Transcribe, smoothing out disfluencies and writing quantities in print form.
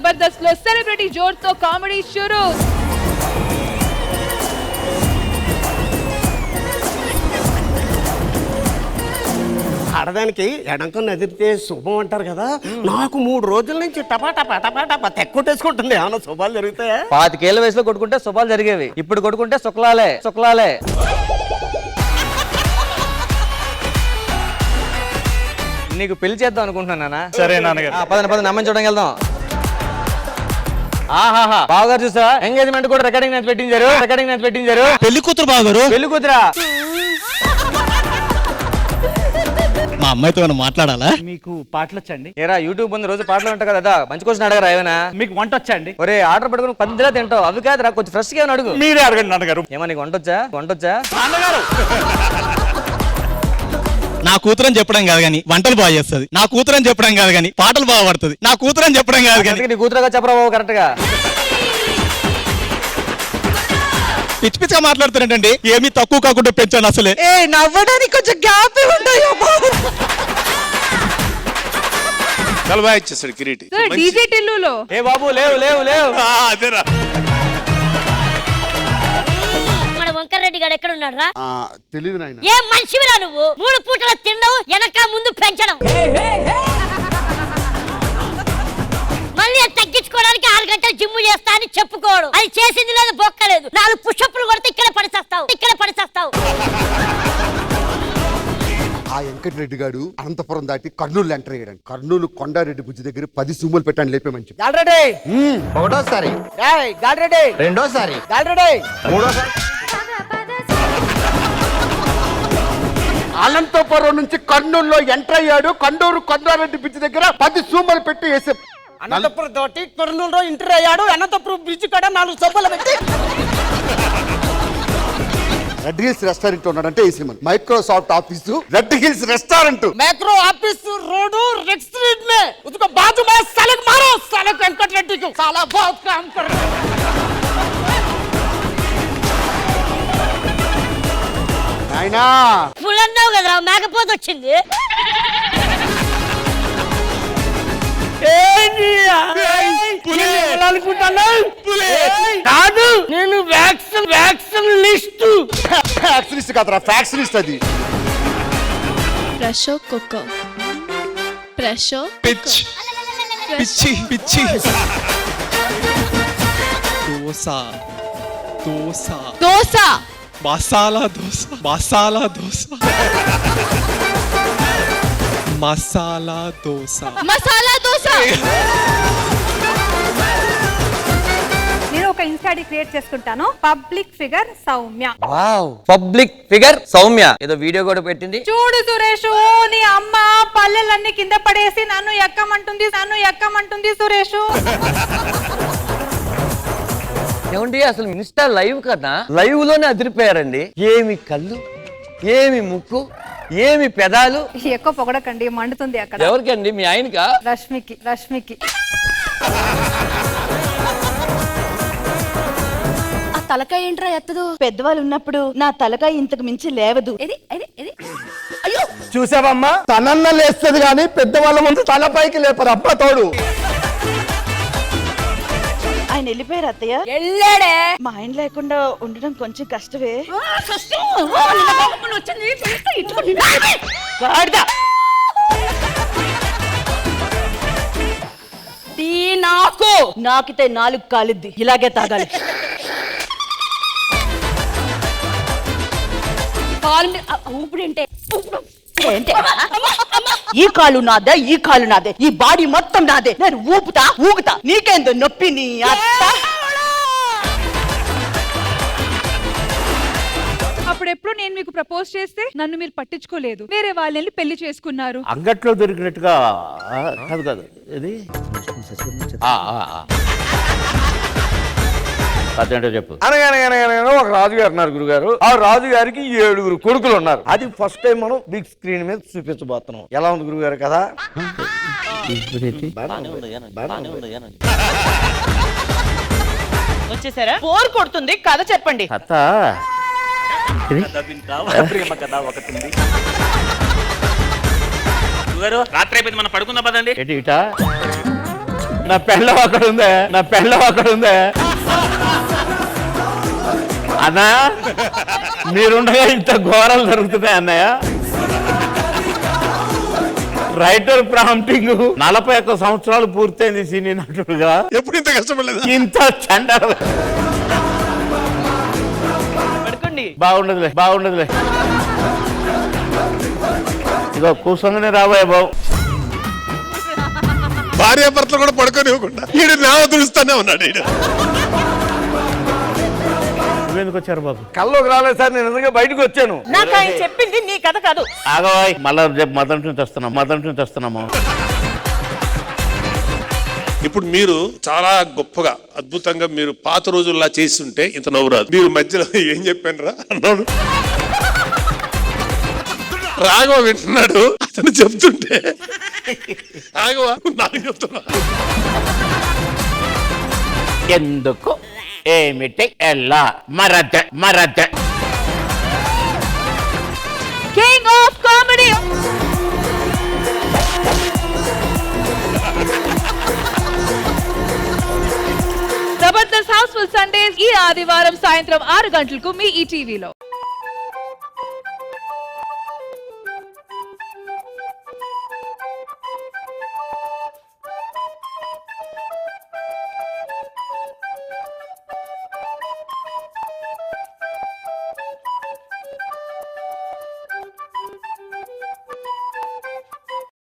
జబర్దస్త్ లో సెలబ్రిటీ జోర్ తో కామెడీ షురూ. ఆడదానికి ఎడంకం ఎదిరితే శుభం అంటారు కదా, నాకు 3 రోజుల నుంచి టపా తెక్కొట్టేసుకుంటుంది. ఏమన్నా శుభాలు జరుగుతాయా? 25 ఏళ్ల వయసులో కొట్టుకుంటే శుభాలు జరిగేవి, ఇప్పుడు కొట్టుకుంటే శుక్లాలే. నీకు పెళ్లి చేద్దాం అనుకుంటున్నానా? సరే నాన్నగారు. పద అమ్మని చూడడానికి వెళ్దాం. ఆహాహా, బావగారు చూసా, ఎంగేజ్మెంట్ కూడా రికార్డింగ్ మ్యాచ్ పెట్టించారు. పెళ్లి కూతురు బావగారు. పెళ్లి కూతురా? మా అమ్మాయితో ఏమైనా మాట్లాడాలా? మీకు పాటలు వచ్చండి? ఏరా యూట్యూబ్ ఉంది, రోజు పాటలు ఉంటాయి కదా, మంచి క్వశ్చన్ అడగరా ఏమైనా? మీకు వంట వచ్చండి? ఒరే ఆర్డర్ పెట్టుకుని 10 తింటావు, అవి కాదురా, కొంచెం ఫ్రెష్ గా అడుగు. మీరే అడగండి నాన్నగారు. ఏమా నీకు వంటొచ్చా? నాన్నగారు నా కూతురని చెప్పడం కాదు కానీ వంటలు బాగా చేస్తుంది, నా కూతురని చెప్పడం కాదు కానీ పాటలు బాగా పడుతుంది, నా కూతురని చెప్పడం కాదు కానీ. నీ కూతురుగా చెప్పరా బాబు కరెక్ట్ గా? పిచ్చిగా మాట్లాడుతున్నాండి. ఏమీ తక్కువ కాకుండా పెంచాను అసలే. నవ్వడానికి కొంచెం గ్యాప్ ఉంటాయో. కలవా ఇచ్చేసాడు కిరీటి. డీజే టిల్లులో ఏ బాబు లేవు. అదేరా వంకరెడ్డి గారు ఎక్కడ ఉన్నాడు రా? తెలియదు నాయన. ఏ మనిషివిరా నువ్వు? 3 పూటల తినడం, వెనక ముందు పెంచడం, మళ్ళీ తగ్గించుకోవడానికి 6 గంటలు జిమ్ చేస్తా అని చెప్పుకోవడం. అది చేసింది లేదు, బొక్కలేదు. 4 పుషప్లు కొడితే ఇక్కడ పడిచేస్తావు. ఆ వెంకటరెడ్డి గారు అనంతపురం దాటి కర్నూలు ఎంటర్ అయ్యాడు. కర్నూలు కొండారెడ్డి బుజ్జి దగ్గర 10 సూములు పెట్టాను లేపే మంచి. ఒకటోసారి రెండోసారి మూడోసారి. అనంతపురం నుంచి కర్నూలులో ఎంటర్ అయ్యాడు. కొండారెడ్డి బుజ్జి దగ్గర 10 సూములు పెట్టి వేసే. అనంతపురం తోటి కర్నూలులో ఎంటర్ అయ్యాడు. అనంతపురం బ్రిడ్జ్ కాడ 4 సబ్బులు పెట్టి. రెడ్ హిల్స్ రెస్టారెంట్ ఉన్నాడంటే వేసేమని. Microsoft office Red Hills restaurant. Macro office road red street में उसको बाजू में सालक मारो, सालक वेंकटरेड्डी को साला बहुत काम कर रहा है. నాయనా ఫుల్ అన్నావు కదరా, మేకపోతే వచ్చింది. కాదు, నేను వ్యాక్సిన్ లిస్ట్ ఫ్యాక్సనిస్ట్ కాదురా, ఫ్యాక్సనిస్ట్ అది. ప్రెషో కుక్కో ప్రెషో పిచ్చి దోశ మసాలా దోశ మసాలా దోశ. నేను ఒక ఇన్స్టాడి క్రియేట్ చేసుకుంటాను. Public figure Soumya. Wow, public figure Soumya ఏదో వీడియో కూడా పెట్టింది. చూడు సురేష్, నీ అమ్మ పల్లెలన్నీ కింద పడేసి నన్ను ఎక్కమంటుంది సురేష్. ఏమండి అసలు ఇన్స్టా లైవ్ కదా, లైవ్ లోనే అదిరిపోయారండి. ఏమి కళ్ళు, ఏమి ముక్కు, ఏమి పెదాలు. ఎక్కువ పొగడకండి, మండుతుంది అక్కడ. ఎవరికండి? మీ ఆయనకా? రష్మికి. ఆ తలకాయ ఏంట్రా ఎత్తదు? పెద్దవాళ్ళు ఉన్నప్పుడు నా తలకాయ ఇంతకు మించి లేవదు. అయ్యో చూసావమ్మా, తనన్న లేస్తుంది కానీ పెద్దవాళ్ళ ముందు తలపైకి లేపరు. అబ్బా తోడు. ఆయన వెళ్ళిపోయారు అత్తయ్య. వెళ్ళాడే. మా ఆయన లేకుండా ఉండడం కొంచెం కష్టమే. నాకితే 4 కాలిద్ది, ఇలాగే తాగాలి. ఊపిడింటే ఈ కాలు నాదే, ఈ బాడీ మొత్తం నాదే. నేను ఊగుతా, నీకేందో నొప్పి నీ అత్త. అప్పుడెప్పుడు నేను మీకు ప్రపోజ్ చేస్తే నన్ను మీరు పట్టించుకోలేదు, వేరే వాళ్ళని పెళ్లి చేసుకున్నారు. అంగట్లో దొరికినట్టుగా కాదు ఇది. అదేంటో చెప్పు. అనగానే ఒక రాజుగారు ఉన్నారు గురుగారు. ఆ రాజుగారికి 7 కొడుకులు ఉన్నారు. అది ఫస్ట్ టైం మనం బిగ్ స్క్రీన్ మీద చూపించబోతున్నాం. ఎలా ఉంది గురుగారు కదా? వచ్చేసారా? బోర్ కొడుతుంది, కథ చెప్పండి. అత్త రాత్రి అయిపోయింది, మనం పడుకుందాం పదండి. ఇటా నా పెళ్ళం అక్కడ ఉందా, నా పెళ్ళం అక్కడ ఉందా అన్నా? మీరుండగా ఇంత ఘోరాలు జరుగుతున్నాయి అన్నయ్య. రైటర్ ప్రాంప్టింగ్ 41 సంవత్సరాలు పూర్తయింది సినీ నటుడుగా. ఎప్పుడు ఇంత కష్టపడలేదు. ఇంత చండాల బాగుండదులే, బాగుండదులే. ఇగో కూర్చొని రాబోయే బాబు. భార్యాభర్తలు కూడా పడుకోనివ్వకుండా ఈడు నా తులుస్తానే ఉన్నాడు ఈడు. ఎందుకు వచ్చారు బాబు? కల్లోకి రాలేదు సార్, నేను నిజంగా బయటకు వచ్చాను. నాకు ఆయన చెప్పింది నీ కథ కాదు. ఆగవాయ్, మళ్ళా రేపు మొదటి నుంచి వస్తున్నాం, మొదటి నుంచి వస్తున్నాము. ఇప్పుడు మీరు చాలా గొప్పగా అద్భుతంగా మీరు పాత రోజుల్లా చేస్తుంటే ఇంత నవ్వు రాదు. మీరు మధ్యలో ఏం చెప్పాను రా అన్నాడు. రాఘవ వింటున్నాడు, అతను చెప్తుంటే రాఘవ నాకు చెప్తున్నా. ఎందుకు, ఏమిటి, ఎలా, మరద మరద. King of comedy. Jabardasth housefull Sundays ఈ ఆదివారం సాయంత్రం 6 గంటలకు మీ ఈటీవీలో.